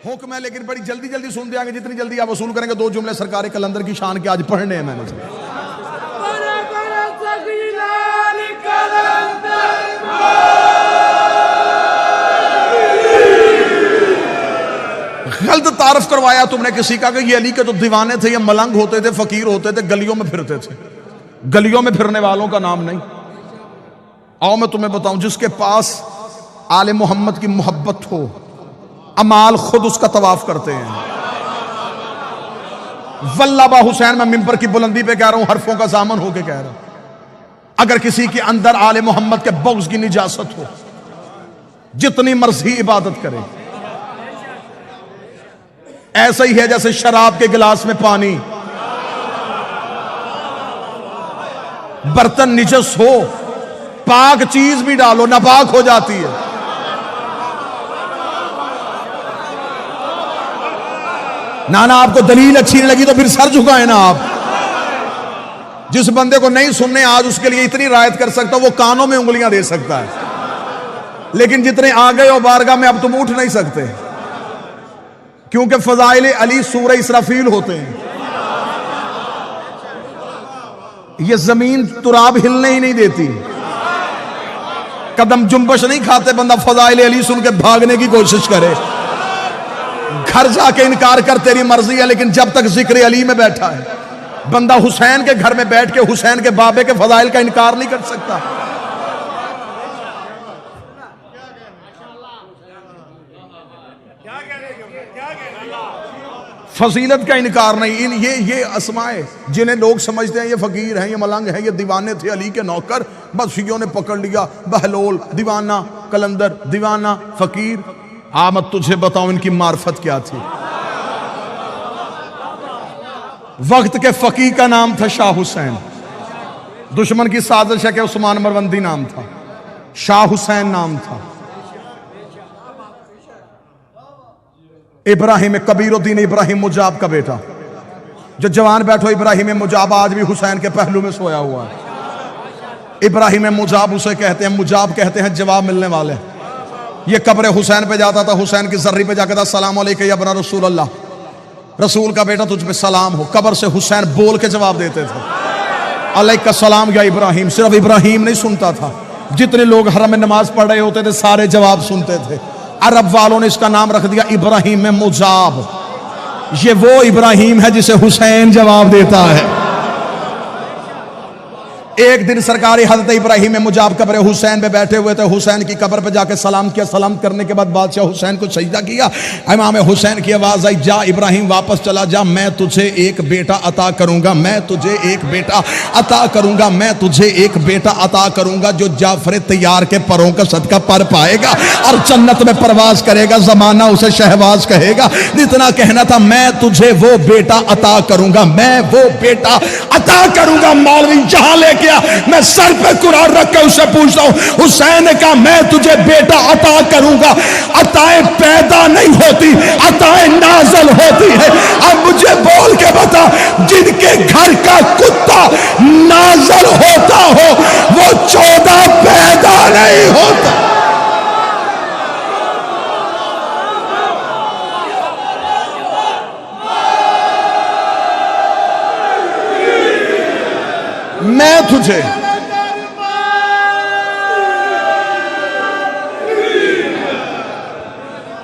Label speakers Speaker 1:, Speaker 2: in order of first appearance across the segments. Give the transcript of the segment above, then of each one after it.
Speaker 1: हुक्म है लेकिन बड़ी जल्दी जल्दी सुन देंगे, जितनी जल्दी आप वसूल करेंगे। दो जुमले सरकार कलंदर की शान के आज पढ़ने हैं मैंने। गलत तारफ करवाया तुमने किसी का कि ये अली के तो दीवाने थे, ये मलंग होते थे, फकीर होते थे, गलियों में फिरते थे। गलियों में फिरने वालों का नाम नहीं। आओ मैं तुम्हें बताऊं, जिसके पास आले मोहम्मद की मोहब्बत हो, अमाल खुद उसका तवाफ करते हैं। वल्लाबा हुसैन, मैं मिंबर की बुलंदी पे कह रहा हूं, हरफों का सामन होके कह रहा हूं। अगर किसी के अंदर आले मोहम्मद के बग़्ज़ की निजासत हो, जितनी मर्जी इबादत करे। ऐसा ही है जैसे शराब के गिलास में पानी, बर्तन निजस हो, पाक चीज भी डालो नापाक हो जाती है। नाना आपको दलील अच्छी नहीं लगी तो फिर सर झुकाए ना आप। जिस बंदे को नहीं सुनने आज उसके लिए इतनी रायत कर सकता वो कानों में उंगलियां दे सकता है, लेकिन जितने आ गए हो बारगाह में अब तुम उठ नहीं सकते, क्योंकि फजाइल अली सूरह इसराफील होते हैं। ये जमीन तुराब हिलने ही नहीं देती, कदम जुम्बश नहीं खाते। बंदा फजाइल अली सुन के भागने की कोशिश करे, घर जाके इनकार कर तेरी मर्जी है, लेकिन जब तक जिक्र अली में बैठा है बंदा हुसैन के घर में बैठ के हुसैन के बाबे के फजाइल का इनकार नहीं कर सकता। फजीलत का इनकार नहीं। इन ये अस्माए जिन्हें लोग समझते हैं ये फकीर हैं, ये मलंग हैं, ये दीवाने थे अली के नौकर, बस शियों ने पकड़ लिया। बहलोल दीवाना, कलंदर दीवाना, फकीर। मैं तुझे बताऊं इनकी मार्फत क्या थी। वक्त के फकीर का नाम था शाह हुसैन। दुश्मन की साजिश है कि उस्मान मरवंदी नाम था, शाह हुसैन नाम था। इब्राहिम कबीरुद्दीन इब्राहिम मुजाब का बेटा। जो जवान बैठो, इब्राहिम मुजाब आज भी हुसैन के पहलू में सोया हुआ है। इब्राहिम मुजाब उसे कहते हैं, मुजाब कहते हैं जवाब मिलने वाले। ये कब्र हुसैन पे जाता था, हुसैन की जर्री पे जाकर था, सलाम अलैका या बना रसूल अल्लाह, रसूल का बेटा तुझ पे सलाम हो। कब्र से हुसैन बोल के जवाब देते थे, अलैका सलाम या इब्राहिम। सिर्फ इब्राहिम नहीं सुनता था, जितने लोग हरम में नमाज पढ़ रहे होते थे सारे जवाब सुनते थे। अरब वालों ने इसका नाम रख दिया इब्राहिम मुजाब। ये वो इब्राहिम है जिसे हुसैन जवाब देता है। एक दिन सरकारी हजरत इब्राहिम मुजाब कब्र हुसैन पे बैठे हुए थे। हुसैन की कब्र पे जाके सलाम किया। सलाम करने के बाद बादशाह हुसैन को सजदा किया। इमाम हुसैन की आवाज आई, जा इब्राहिम वापस चला जा, मैं तुझे एक बेटा अता करूंगा, मैं तुझे एक बेटा अता करूंगा, मैं तुझे एक बेटा अता करूंगा जो जाफर तैयार के परों का सदका पर पाएगा और जन्नत में परवाज करेगा, जमाना उसे शहबाज कहेगा। इतना कहना था, मैं तुझे वो बेटा अता करूंगा, मैं वो बेटा अता करूंगा। मौलवी जहां लेके मैं सर पे कुरान रख के उससे पूछता हूं, हुसैन का मैं तुझे बेटा अता करूंगा। अताएं पैदा नहीं होती, अताएं नाज़िल होती है। अब मुझे बोल के बता, जिनके घर का कुत्ता नाज़िल होता हो वो 14 पैदा नहीं होता।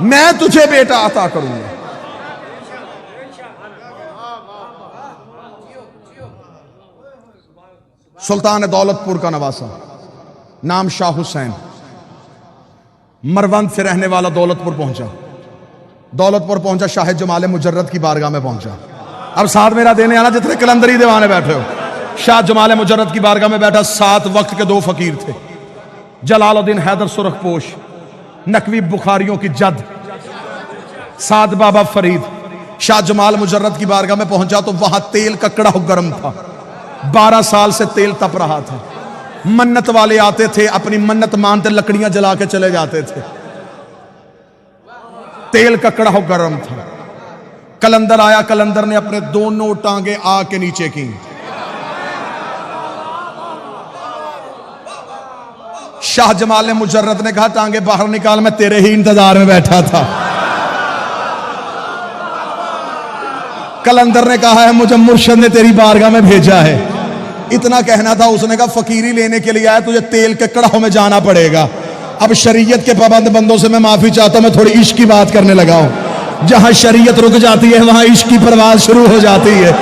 Speaker 1: मैं तुझे बेटा अता करूंगा। सुल्तान दौलतपुर का नवासा, नाम शाह हुसैन, मरवंद से रहने वाला दौलतपुर पहुंचा। दौलतपुर पहुंचा, शाह जमाल मुजर्रद की बारगाह में पहुंचा। अब साथ मेरा देने आना जितने कलंदरी दीवाने बैठे हो। शाह जमाल मुजर्रद की बारगाह में बैठा। 7 वक्त के 2 फकीर थे, जलालुद्दीन हैदर सुरखपोश, नकवी बुखारियों की जद, साद बाबा फरीद। शाह जमाल मुजर्रद की बारगाह में पहुंचा तो वहां तेल ककड़ा गर्म था। 12 साल से तेल तप रहा था। मन्नत वाले आते थे, अपनी मन्नत मानते लकड़ियां जला के चले जाते थे। तेल ककड़ा गर्म था। कलंदर आया, कलंदर ने अपने दोनों टांगे आग के नीचे की। शाह जमाल मुजर्रद ने कहा, टांगे बाहर निकाल, मैं तेरे ही इंतजार में बैठा था। कलंदर ने कहा है मुझे मुर्शद ने तेरी बारगाह में भेजा है। इतना कहना था, उसने कहा फकीरी लेने के लिए आया, तुझे तेल के कड़ाहों में जाना पड़ेगा। अब शरीयत के पाबंद बंदों से मैं माफी चाहता हूं, मैं थोड़ी इश्क की बात करने लगा हूं। जहां शरीयत रुक जाती है वहां इश्क की परवाज शुरू हो जाती है।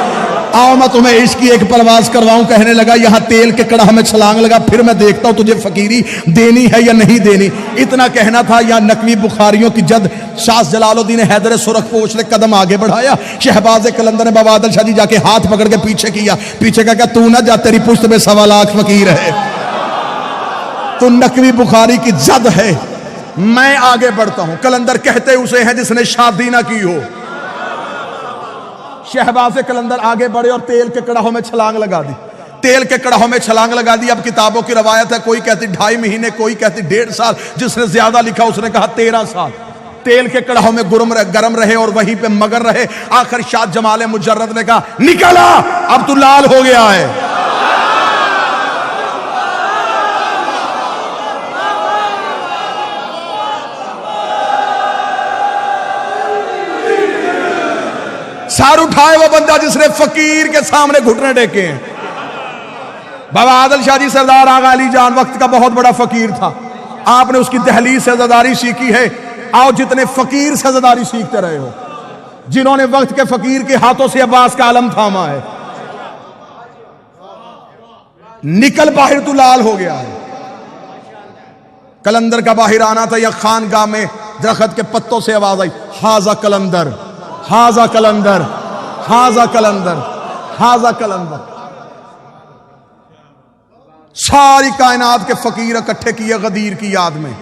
Speaker 1: आओ मैं तुम्हें इश्क की एक परवाज करवाऊं। कहने लगा यहां तेल के कड़ाह में छलांग लगा, फिर मैं देखता हूं तुझे फकीरी देनी है या नहीं देनी। इतना कहना था, या नकवी बुखारियों की जद शाह जलालुद्दीन हैदर सुरखपोश ने कदम आगे बढ़ाया। शहबाज कलंदर ने बाबा आदिल शाह जी जाके हाथ पकड़ के पीछे किया। पीछे का क्या, तू ना जा, तेरी पुश्त में 1.25 लाख फकीर है। तो नकवी बुखारी की जद है, मैं आगे बढ़ता हूं। कलंदर कहते उसे हैं जिसने शादी ना की हो। शहबाज कलंदर आगे बढ़े और तेल के कड़ाहों में छलांग लगा दी। तेल के कड़ाहों में छलांग लगा दी। अब किताबों की रवायत है, कोई कहती 2.5 महीने, कोई कहती 1.5 साल। जिसने ज्यादा लिखा उसने कहा 13 साल तेल के कड़ाहों में गरम रहे और वहीं पे मगर रहे। आखिर शाह जमाल मुजर्रद ने कहा निकला, अब तू लाल हो गया है। सार उठाए वो बंदा जिसने फकीर के सामने घुटने टेके हैं। बाबा आदिल शाह जी सरदार आगा अली जान वक्त का बहुत बड़ा फकीर था। आपने उसकी दहलीज से ज़दारी सीखी है। आओ जितने फकीर से ज़दारी सीखते रहे हो, जिन्होंने वक्त के फकीर के हाथों से अब्बास का आलम थामा है, निकल बाहर तू लाल हो गया है। कलंदर का बाहर आना था, या खानगाह में दरख्त के पत्तों से आवाज आई, हाजा कलंदर, हाजा कलंदर, हाजा कलंदर, हाजा कलंदर। सारी कायनात के फकीर इकट्ठे किए गदीर की याद में।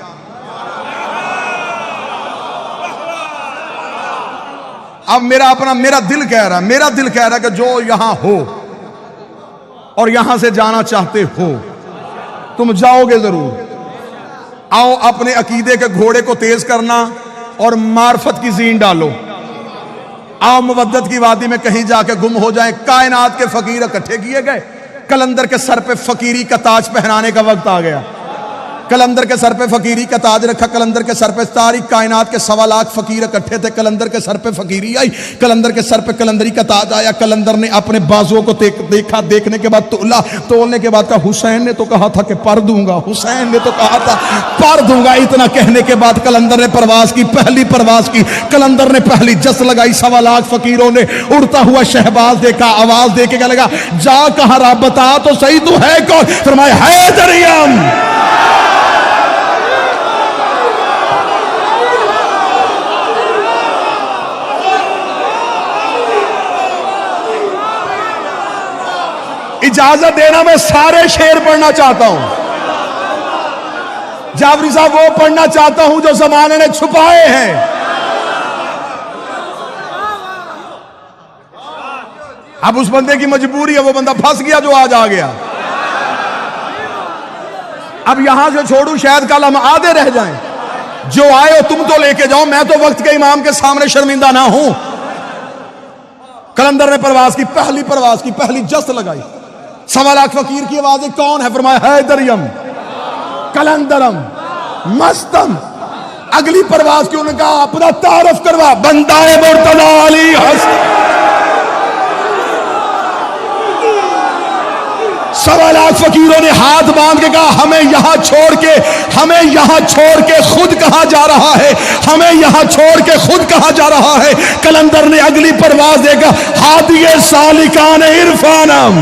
Speaker 1: अब मेरा दिल कह रहा है कि जो यहां हो और यहां से जाना चाहते हो, तुम जाओगे जरूर। आओ अपने अकीदे के घोड़े को तेज करना और मार्फत की जीन डालो। आओ मुवद्दत की वादी में कहीं जाके गुम हो जाए। कायनात के फकीर इकट्ठे किए गए। कलंदर के सर पे फकीरी का ताज पहनाने का वक्त आ गया। कलंदर के सर पे फकीरी का ताज रखा। कलंदर के सर पे सारी कायनात के 1.25 लाख फकीर इकट्ठे थे। कलंदर के सर पे फकीरी आई। कलंदर के सर पे कलंदरी का ताज आया। कलंदर ने अपने बाजुओं को देखा। देखने के बाद तोला। तोलने के बाद कहा हुसैन ने तो कहा था कि पर दूंगा, हुसैन ने तो कहा था पर दूंगा। इतना कहने के बाद कलंदर ने परवाज की, पहली परवाज की। कलंदर ने पहली जस लगाई। 1.25 लाख फकीरों ने उड़ता हुआ शहबाज देखा। आवाज दे के लगा, जा कहा रहा, बता तो सही तू है कौन? फरमाया हैदरियम। इजाजत देना, मैं सारे शेर पढ़ना चाहता हूं। जाफरी साहब वो पढ़ना चाहता हूं जो जमाने ने छुपाए हैं। अब उस बंदे की मजबूरी है, वो बंदा फंस गया जो आज आ गया। अब यहां से छोड़ू, शायद कल हम आधे रह जाएं। जो आए हो तुम तो लेके जाओ, मैं तो वक्त के इमाम के सामने शर्मिंदा ना हूं। कलंदर ने परवाज की, पहली परवाज की, पहली जस्त लगाई। 1.25 लाख फकीर की आवाजें कौन है? फरमाया हैदरियम, कलंदरम, मस्तम। अगली परवाज की उन्होंने कहा अपना तारफ करवा, बंदाए मुर्तजा अली हसन। 1.25 लाख फकीरों ने हाथ बांध के कहा हमें यहां छोड़ के खुद कहां जा रहा है, हमें यहां छोड़ के खुद कहां जा रहा है। कलंदर ने अगली परवाज देगा, हादिए सालिकान इरफानम।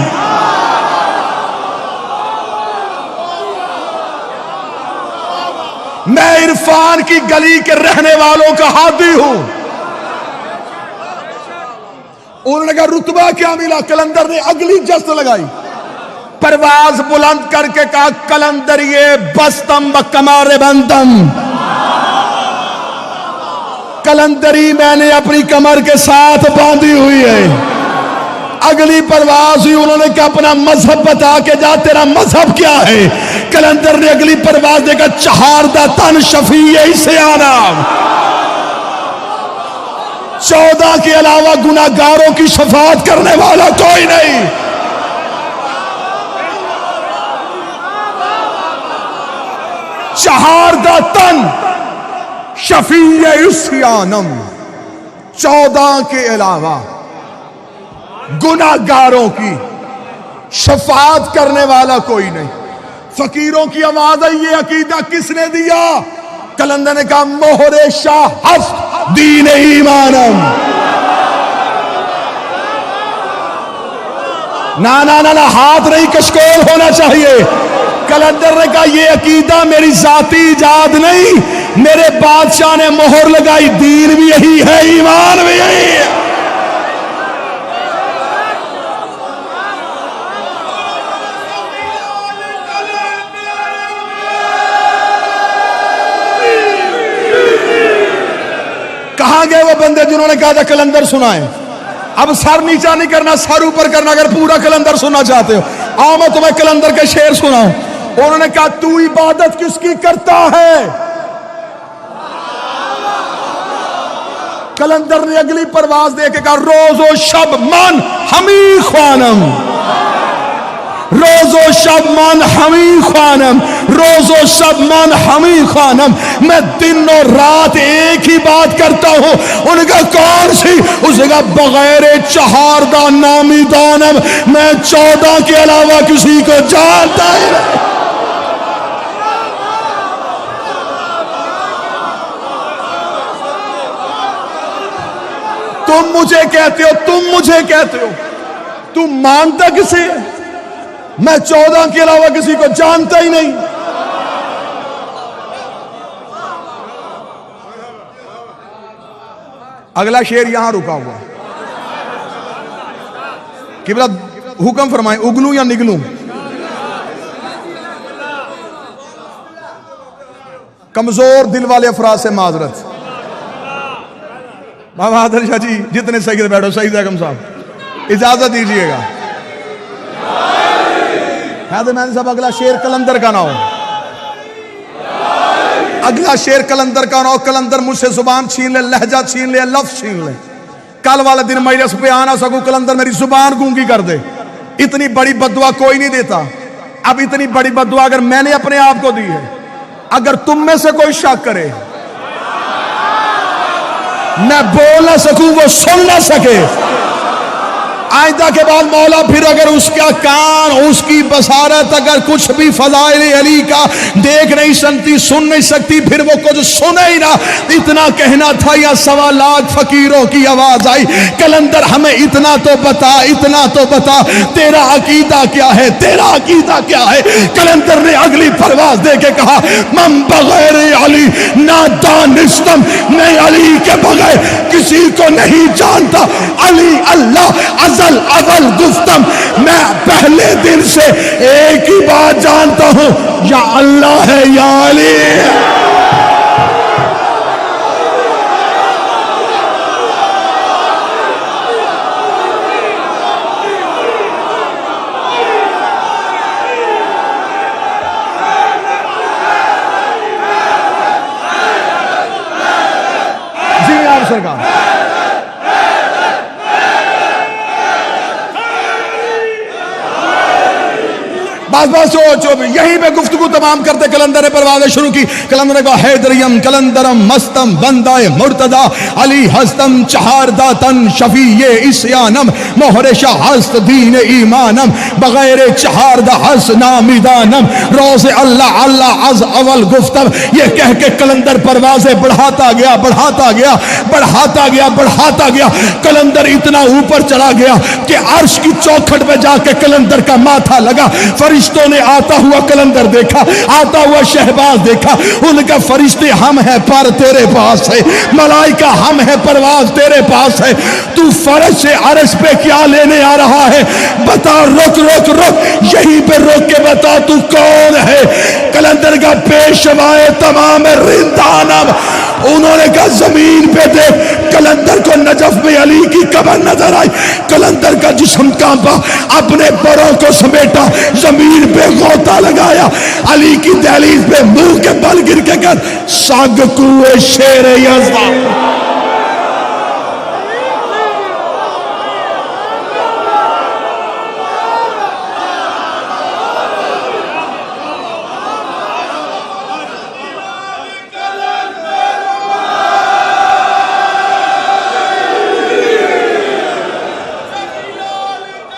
Speaker 1: मैं इरफान की गली के रहने वालों का हादी हूं। उन्होंने कहा रुतबा क्या मिला? कलंदर ने अगली जस्त लगाई, परवाज बुलंद करके कहा कलंदरिए बस्तम ब कमारे बंदम। कलंदरी मैंने अपनी कमर के साथ बांधी हुई है। अगली परवाज हुई, उन्होंने कहा अपना मजहब बता के जा, तेरा मजहब क्या है? कलंदर ने अगली परवाज देखा, चहारदा तन शफी इसे आना। 14 के अलावा गुनाहगारों की शफाअत करने वाला कोई नहीं। चहारदा तन शफी इस्यानम, 14 के अलावा गुनाहगारों की शफाअत करने वाला कोई नहीं। फकीरों की आवाज है, ये अकीदा किसने दिया? कलंदर ने कहा मोहरे शाह हस्त दीन ईमानम। ना ना ना ना, हाथ नहीं कशकोल होना चाहिए। कलंदर ने कहा ये अकीदा मेरी जाती इजाद नहीं, मेरे बादशाह ने मोहर लगाई, दीन भी यही है, ईमान भी यही है। कहां गए वो बंदे जिन्होंने कहा था कलंदर सुनाए? अब सर नीचा नहीं करना, सर ऊपर करना। अगर पूरा कलंदर सुनना चाहते हो, आओ मैं तुम्हें कलंदर के शेर सुनाऊं। उन्होंने कहा तू इबादत किसकी करता है? कलंदर ने अगली परवाज दे के कहा रोजो शब मन हमी ख्वानम, रोजो शब मन हमी ख्वानम, रोजो शब मन हमी ख्वानम। मैं दिन और रात एक ही बात करता हूं। उनका कौन सी? उसका बगैर चहारदा नामी दानम, मैं 14 के अलावा किसी को जानता ही नहीं। तुम मुझे कहते हो, तुम मुझे कहते हो, तुम मानता किसे है? मैं 14 के अलावा किसी को जानता ही नहीं। अगला शेर यहां रुका हुआ कि बड़ा हुक्म फरमाए, उगलू या निगलू? कमजोर दिल वाले अफराद से माजरत। बाबा आदर शाह जी जितने सही बैठो, सही बेगम साहब इजाजत दीजिएगा। मैन साहब अगला शेर कलंदर का ना हो, अगला शेर कलंदर का ना हो। कलंदर मुझसे जुबान छीन ले, लहजा छीन ले, लफ्ज छीन ले, कल वाला दिन मजलिस पे आना सकूं, कलंदर मेरी जुबान गूंगी कर दे। इतनी बड़ी बद्दुआ कोई नहीं देता। अब इतनी बड़ी बद्दुआ अगर मैंने अपने आप को दी है, अगर तुम में से कोई शक करे, मैं बोल ना सकूं, वो सुन ना सके, आइंदा के बाद मौला फिर अगर उसका कान, उसकी बसारत अगर कुछ भी फजाइल अली का देख नहीं सकती, सुन नहीं सकती, फिर वो कुछ सुने ही ना। इतना कहना था या 1.25 लाख फकीरों की आवाज आई, कलंदर हमें इतना तो बता, इतना तो बता, तेरा अकीदा क्या है, तेरा अकीदा क्या है? कलंदर ने अगली परवाज दे के कहा मम बगैर अली ना दानिस्तम, मैं अली के बगैर किसी को नहीं जानता। अली अल्लाह अजल अवल गुफ्तम, मैं पहले दिन से एक ही बात जानता हूं, या अल्लाह है या अली है। जी आप सरकार, बस बस जो यहीं पे गुफ्तगू तमाम करते कलंदर ने परवाज़ें शुरू की। कलंदर ने कहा हैदरियम कलंदरम मस्तम बंदाए मुर्तदा अली हस्तम चहारदा तन शफीए इस्यानम मोहरे शाह हस्त दीन ईमानम बगैर चहारदा हस नामिदानम रोज़े अल्लाह अल्लाह अज अवल गुफ्तम। ये कह के कलंदर परवाज़ें बढ़ाता गया, बढ़ाता गया, बढ़ाता गया, बढ़ाता गया। कलंदर इतना ऊपर चला गया कि अर्श की चौखट पे जाके कलंदर का माथा लगा। फरिश्तों ने आता हुआ कलंदर देखा, आता हुआ शहबाज देखा। उनका फरिश्ते हम हैं पर तेरे पास है, मलाइका हम हैं परवाज तेरे पास है। तू फर्श से अर्श पे क्या लेने आ रहा है? बता, रुक रुक रुक, यहीं पे रोक के बता तू कौन है? कलंदर का पेशवाए तमाम रिंदानम। उन्होंने कहा जमीन पे देख। कलंदर को नजफ में अली की कब्र नजर आई। कलंदर का जिस्म कांपा, अपने बरों को समेटा, जमीन पे गोता लगाया, अली की दहलीज पे मुंह के बल गिर के कर साग कुए शेर यज़्दा।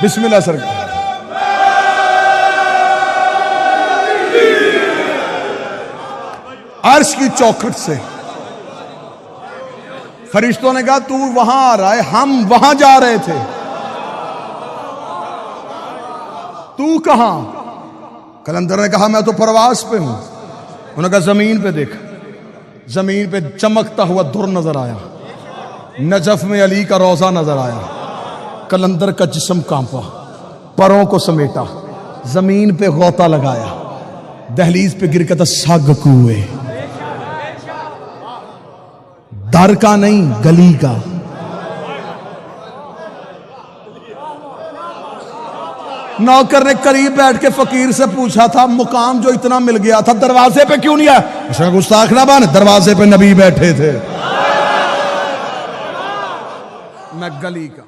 Speaker 1: बिस्मिल्लाह सरकार। अर्श की चौखट से फरिश्तों ने कहा तू वहां आ रहा है, हम वहां जा रहे थे, तू कहां? कलंदर ने कहा मैं तो प्रवास पे हूं। उन्होंने कहा जमीन पे देख। जमीन पे चमकता हुआ दुर नजर आया, नजफ में अली का रोजा नजर आया। कलंदर का जिस्म कांपा, परों को समेटा, जमीन पे गौता लगाया, दहलीज पे गिर के था सग कुए। दर का नहीं, गली का। नौकर ने करीब बैठ के फकीर से पूछा था मुकाम जो इतना मिल गया था दरवाजे पे क्यों नहीं आया? उसने गुस्ताख ना बन, दरवाजे पे नबी बैठे थे। मैं गली का।